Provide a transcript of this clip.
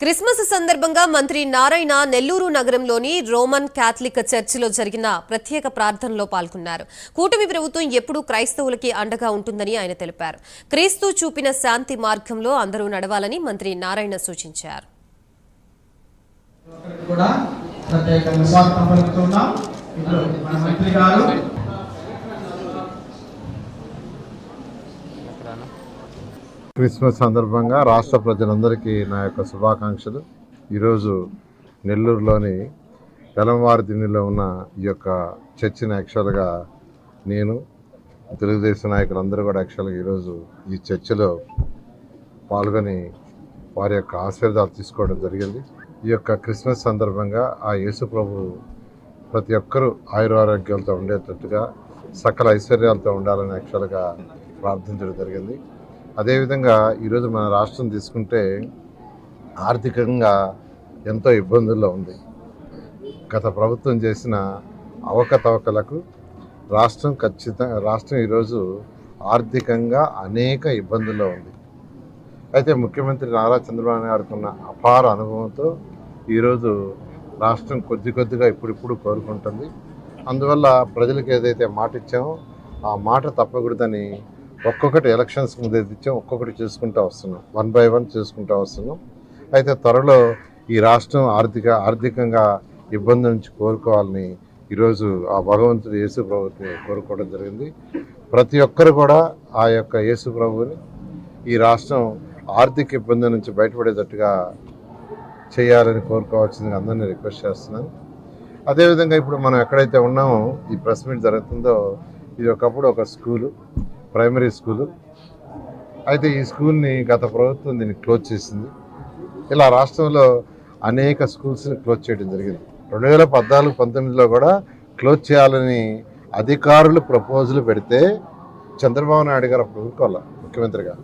Christmas సందర్భంగా మంత్రి నారాయణ నెల్లూరు నగరంలోని రోమన్ క్యాథలిక్ చర్చిలో జరిగిన ప్రత్యేక ప్రార్థనలో పాల్గొన్నారు. కూటమి ప్రభుత్వం ఎప్పుడూ క్రైస్తవులకి అండగా ఉంటుందని ఆయన తెలిపారు. క్రీస్తు చూపిన శాంతి మార్గంలో అందరూ నడవాలని మంత్రి నారాయణ సూచించారు. క్రిస్మస్ సందర్భంగా రాష్ట్ర ప్రజలందరికీ నా యొక్క శుభాకాంక్షలు. ఈరోజు నెల్లూరులోని పెలంవారిదిన్నెలో ఉన్న ఈ యొక్క చర్చిని యాక్చువల్గా నేను తెలుగుదేశం నాయకులందరూ కూడా యాక్చువల్గా ఈరోజు ఈ చర్చిలో పాల్గొని వారి యొక్క ఆశీర్వాదాలు తీసుకోవడం జరిగింది. ఈ యొక్క క్రిస్మస్ సందర్భంగా ఆ యేసు ప్రభు ప్రతి ఒక్కరూ ఆయురారోగ్యాలతో ఉండేటట్టుగా సకల ఐశ్వర్యాలతో ఉండాలని యాక్చువల్గా ప్రార్థించడం జరిగింది. అదేవిధంగా ఈరోజు మన రాష్ట్రం తీసుకుంటే ఆర్థికంగా ఎంతో ఇబ్బందుల్లో ఉంది. గత ప్రభుత్వం చేసిన అవకతవకలకు రాష్ట్రం ఈరోజు ఆర్థికంగా అనేక ఇబ్బందుల్లో ఉంది. అయితే ముఖ్యమంత్రి నారా చంద్రబాబు నాయుడు గారికి ఉన్న అపార అనుభవంతో ఈరోజు రాష్ట్రం కొద్దిగా ఇప్పుడిప్పుడు కోరుకుంటుంది. అందువల్ల ప్రజలకు ఏదైతే మాట ఇచ్చామో ఆ మాట తప్పకూడదని ఒక్కొక్కటి ఎలక్షన్స్ ముందు ఇచ్చాం, ఒక్కొక్కటి చేసుకుంటూ వస్తున్నాం, 1 by 1 చేసుకుంటూ వస్తున్నాం. అయితే త్వరలో ఈ రాష్ట్రం ఆర్థికంగా ఇబ్బంది నుంచి కోరుకోవాలని ఈరోజు ఆ భగవంతుడు యేసు ప్రభుని కోరుకోవడం జరిగింది. ప్రతి ఒక్కరు కూడా ఆ యొక్క యేసు ప్రభుని ఈ రాష్ట్రం ఆర్థిక ఇబ్బంది నుంచి బయటపడేటట్టుగా చేయాలని కోరుకోవాల్సిందిగా అందరినీ రిక్వెస్ట్ చేస్తున్నాను. అదేవిధంగా ఇప్పుడు మనం ఎక్కడైతే ఉన్నామో ఈ ప్రెస్ మీట్ జరుగుతుందో ఇది ఒకప్పుడు ఒక స్కూలు, ప్రైమరీ స్కూలు. అయితే ఈ స్కూల్ని గత ప్రభుత్వం దీన్ని క్లోజ్ చేసింది. ఇలా రాష్ట్రంలో అనేక స్కూల్స్ని క్లోజ్ చేయడం జరిగింది. 2014-19లో కూడా క్లోజ్ చేయాలని అధికారులు ప్రపోజల్ పెడితే చంద్రబాబు నాయుడు గారు అప్పుడు ఊరుకోవాలి ముఖ్యమంత్రిగా.